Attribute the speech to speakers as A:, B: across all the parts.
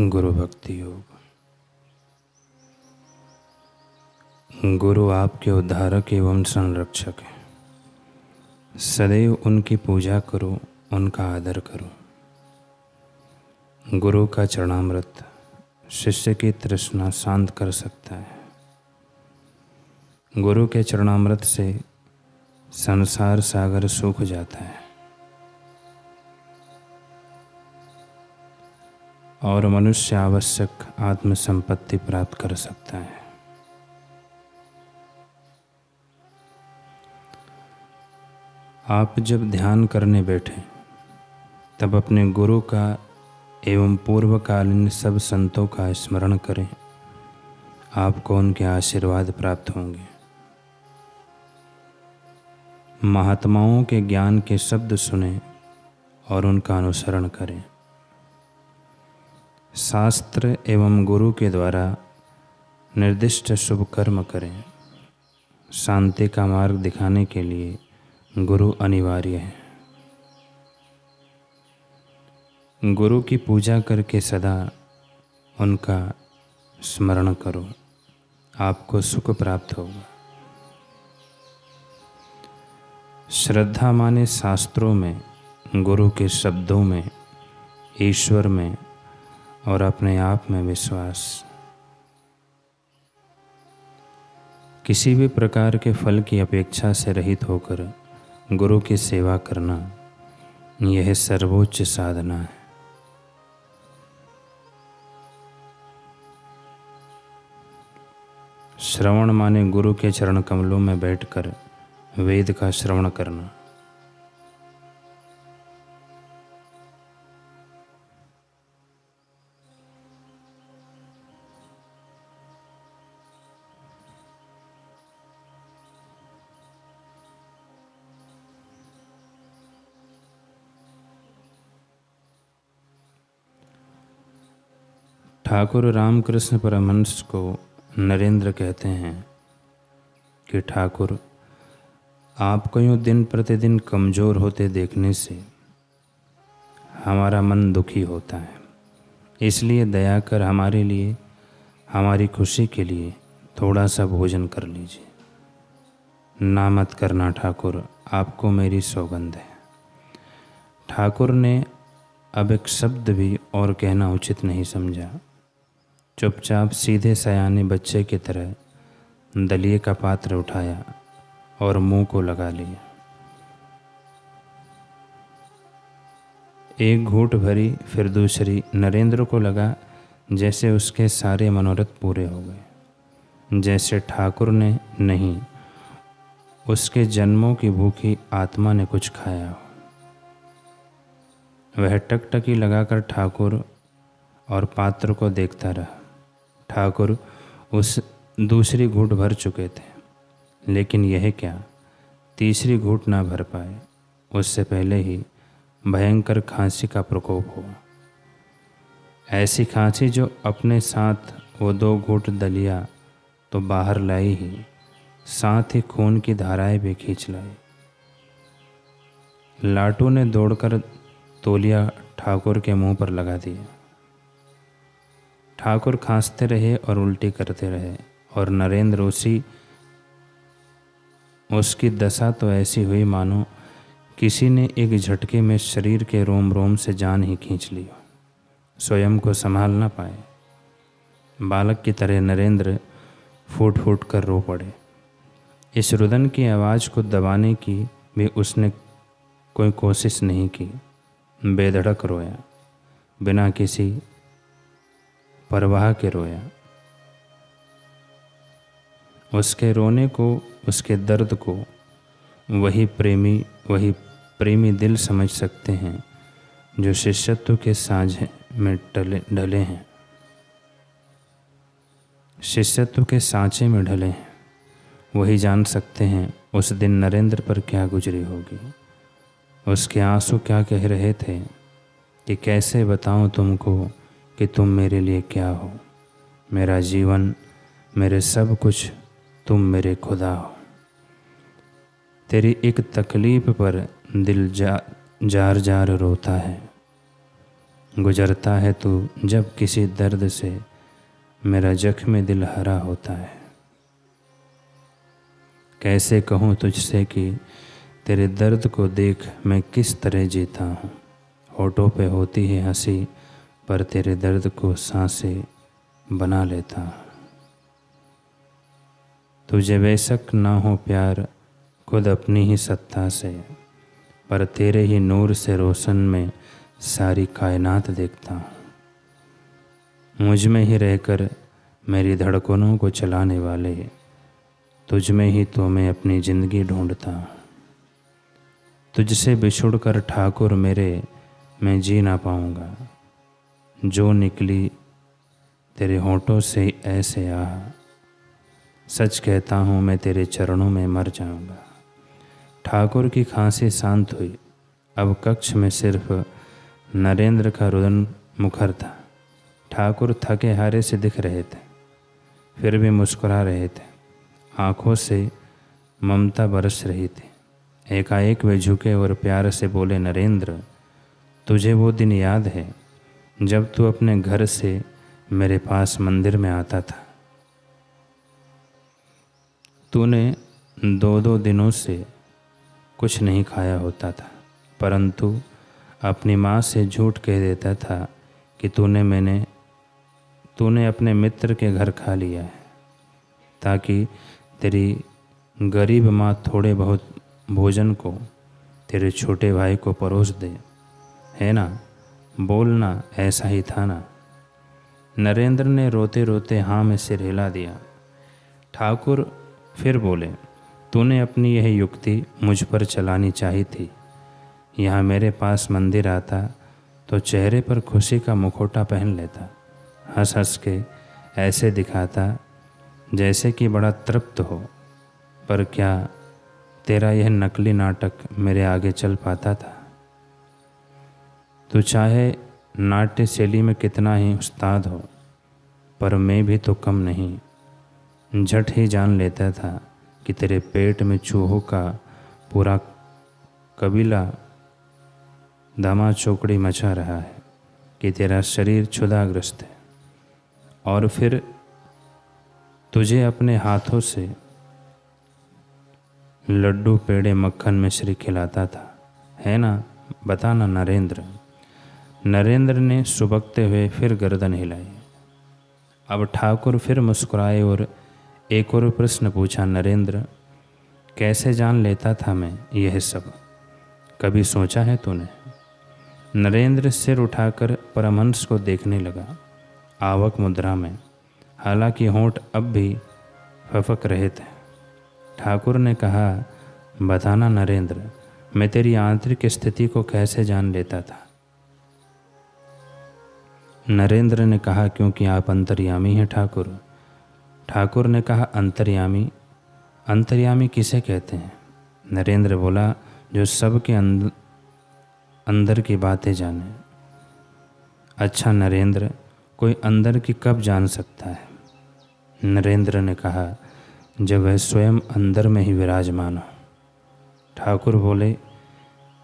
A: गुरु भक्ति योग। गुरु आपके उद्धारक एवं संरक्षक हैं। सदैव उनकी पूजा करो, उनका आदर करो। गुरु का चरणामृत शिष्य की तृष्णा शांत कर सकता है। गुरु के चरणामृत से संसार सागर सूख जाता है और मनुष्य आवश्यक आत्म संपत्ति प्राप्त कर सकता है। आप जब ध्यान करने बैठे तब अपने गुरु का एवं पूर्वकालीन सब संतों का स्मरण करें। आपको उनके आशीर्वाद प्राप्त होंगे। महात्माओं के ज्ञान के शब्द सुने और उनका अनुसरण करें। शास्त्र एवं गुरु के द्वारा निर्दिष्ट शुभ कर्म करें। शांति का मार्ग दिखाने के लिए गुरु अनिवार्य है। गुरु की पूजा करके सदा उनका स्मरण करो, आपको सुख प्राप्त होगा। श्रद्धा माने शास्त्रों में, गुरु के शब्दों में, ईश्वर में और अपने आप में विश्वास। किसी भी प्रकार के फल की अपेक्षा से रहित होकर गुरु की सेवा करना, यह सर्वोच्च साधना है। श्रवण माने गुरु के चरण कमलों में बैठकर वेद का श्रवण करना। ठाकुर रामकृष्ण परमहंस को नरेंद्र कहते हैं कि ठाकुर, आपको यूँ दिन प्रतिदिन कमज़ोर होते देखने से हमारा मन दुखी होता है। इसलिए दया कर हमारे लिए, हमारी खुशी के लिए थोड़ा सा भोजन कर लीजिए। ना मत करना ठाकुर, आपको मेरी सौगंध है। ठाकुर ने अब एक शब्द भी और कहना उचित नहीं समझा। चुपचाप सीधे सयाने बच्चे की तरह दलिए का पात्र उठाया और मुंह को लगा लिया। एक घूंट भरी, फिर दूसरी। नरेंद्र को लगा जैसे उसके सारे मनोरथ पूरे हो गए, जैसे ठाकुर ने नहीं, उसके जन्मों की भूखी आत्मा ने कुछ खाया हो। वह टकटकी लगाकर ठाकुर और पात्र को देखता रहा। ठाकुर उस दूसरी घूंट भर चुके थे, लेकिन यह क्या, तीसरी घूंट ना भर पाए। उससे पहले ही भयंकर खांसी का प्रकोप हुआ। ऐसी खांसी जो अपने साथ वो 2 घूंट दलिया तो बाहर लाई ही, साथ ही खून की धाराएं भी खींच लाई। लाटू ने दौड़कर तौलिया ठाकुर के मुंह पर लगा दिया। ठाकुर खांसते रहे और उल्टी करते रहे और नरेंद्र उसकी दशा तो ऐसी हुई मानो किसी ने एक झटके में शरीर के रोम रोम से जान ही खींच ली हो। स्वयं को संभाल ना पाए। बालक की तरह नरेंद्र फूट फूट कर रो पड़े। इस रुदन की आवाज़ को दबाने की भी उसने कोई कोशिश नहीं की। बेधड़क रोया, बिना किसी परवाह के रोया। उसके रोने को, उसके दर्द को वही प्रेमी दिल समझ सकते हैं जो शिष्यत्व के साँझे में ढले हैं। शिष्यत्व के सांचे में ढले हैं, वही जान सकते हैं उस दिन नरेंद्र पर क्या गुजरी होगी। उसके आंसू क्या कह रहे थे कि कैसे बताऊं तुमको कि तुम मेरे लिए क्या हो। मेरा जीवन, मेरे सब कुछ, तुम मेरे खुदा हो। तेरी एक तकलीफ पर दिल जार जार रोता है। गुजरता है तू जब किसी दर्द से, मेरा जख्म दिल हरा होता है। कैसे कहूँ तुझसे कि तेरे दर्द को देख मैं किस तरह जीता हूँ। होठों पे होती है हंसी, पर तेरे दर्द को सांसें बना लेता हूँ। तुझे बेशक ना हो प्यार खुद अपनी ही सत्ता से, पर तेरे ही नूर से रोशन में सारी कायनात देखता हूँ। मुझ में ही रहकर मेरी धड़कनों को चलाने वाले, तुझ में ही तो मैं अपनी ज़िंदगी ढूंढता हूँ। तुझसे बिछुड़ कर ठाकुर मेरे मैं जी ना पाऊँगा, जो निकली तेरे होठों से ऐसे आह। सच कहता हूँ मैं तेरे चरणों में मर जाऊँगा। ठाकुर की खांसी शांत हुई। अब कक्ष में सिर्फ नरेंद्र का रुदन मुखर था। ठाकुर थके हारे से दिख रहे थे, फिर भी मुस्कुरा रहे थे। आँखों से ममता बरस रही थी। एकाएक वे झुके और प्यार से बोले, नरेंद्र, तुझे वो दिन याद है जब तू अपने घर से मेरे पास मंदिर में आता था। तूने 2-2 दिनों से कुछ नहीं खाया होता था, परंतु अपनी माँ से झूठ कह देता था कि तूने अपने मित्र के घर खा लिया है, ताकि तेरी गरीब माँ थोड़े बहुत भोजन को तेरे छोटे भाई को परोस दे, है ना? बोलना, ऐसा ही था ना? नरेंद्र ने रोते रोते हाँ में सिर हिला दिया। ठाकुर फिर बोले, तूने अपनी यह युक्ति मुझ पर चलानी चाहिए थी। यहाँ मेरे पास मंदिर आता तो चेहरे पर खुशी का मुखौटा पहन लेता, हंस हंस के ऐसे दिखाता जैसे कि बड़ा तृप्त हो। पर क्या तेरा यह नकली नाटक मेरे आगे चल पाता था? तू चाहे नाट्य शैली में कितना ही उस्ताद हो, पर मैं भी तो कम नहीं। झट ही जान लेता था कि तेरे पेट में चूहों का पूरा कबीला दामा चौकड़ी मचा रहा है, कि तेरा शरीर क्षुधाग्रस्त है। और फिर तुझे अपने हाथों से लड्डू पेड़े मक्खन मिश्री खिलाता था, है ना? बताना नरेंद्र। नरेंद्र ने सुबकते हुए फिर गर्दन हिलाई। अब ठाकुर फिर मुस्कुराए और एक और प्रश्न पूछा, नरेंद्र, कैसे जान लेता था मैं यह सब? कभी सोचा है तूने? नरेंद्र सिर उठाकर परमहंस को देखने लगा, आवक मुद्रा में, हालांकि होंठ अब भी फफक रहे थे। ठाकुर ने कहा, बताना नरेंद्र, मैं तेरी आंतरिक स्थिति को कैसे जान लेता था? नरेंद्र ने कहा, क्योंकि आप अंतर्यामी हैं ठाकुर। ठाकुर ने कहा, अंतर्यामी? अंतर्यामी किसे कहते हैं? नरेंद्र बोला, जो सबके अंदर की बातें जाने। अच्छा नरेंद्र, कोई अंदर की कब जान सकता है? नरेंद्र ने कहा, जब वह स्वयं अंदर में ही विराजमान हो। ठाकुर बोले,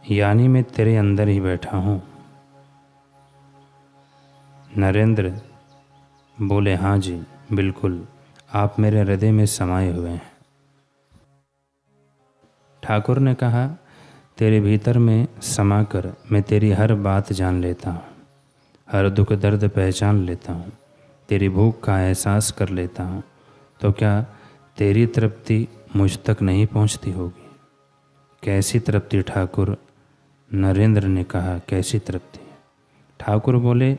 A: यानी मैं तेरे अंदर ही बैठा हूँ? नरेंद्र बोले, हाँ जी बिल्कुल, आप मेरे हृदय में समाये हुए हैं। ठाकुर ने कहा, तेरे भीतर में समाकर मैं तेरी हर बात जान लेता हूँ, हर दुख दर्द पहचान लेता हूँ, तेरी भूख का एहसास कर लेता हूँ, तो क्या तेरी तृप्ति मुझ तक नहीं पहुँचती होगी? कैसी तृप्ति ठाकुर? नरेंद्र ने कहा, कैसी तृप्ति? ठाकुर बोले,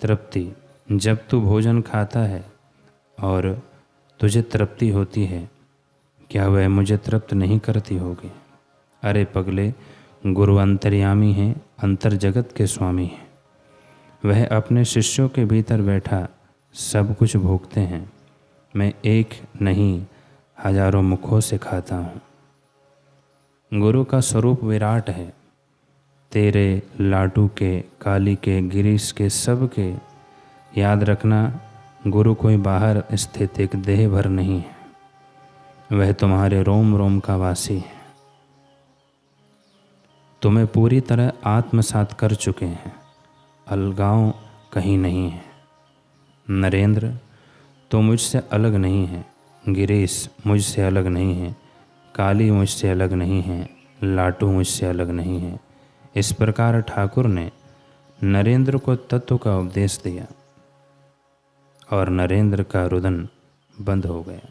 A: तृप्ति जब तू भोजन खाता है और तुझे तृप्ति होती है, क्या वह मुझे तृप्त नहीं करती होगी? अरे पगले, गुरु अंतर्यामी हैं, अंतर जगत के स्वामी हैं। वह अपने शिष्यों के भीतर बैठा सब कुछ भोगते हैं। मैं एक नहीं हजारों मुखों से खाता हूँ। गुरु का स्वरूप विराट है। तेरे, लाटू के, काली के, गिरीश के, सब के। याद रखना, गुरु कोई बाहर स्थित एक देह भर नहीं है, वह तुम्हारे रोम रोम का वासी है। तुम्हें पूरी तरह आत्मसात कर चुके हैं। अलगाव कहीं नहीं है। नरेंद्र तो मुझसे अलग नहीं है, गिरीश मुझसे अलग नहीं है, काली मुझसे अलग नहीं है, लाटू मुझसे अलग नहीं है। इस प्रकार ठाकुर ने नरेंद्र को तत्व का उपदेश दिया और नरेंद्र का रुदन बंद हो गया।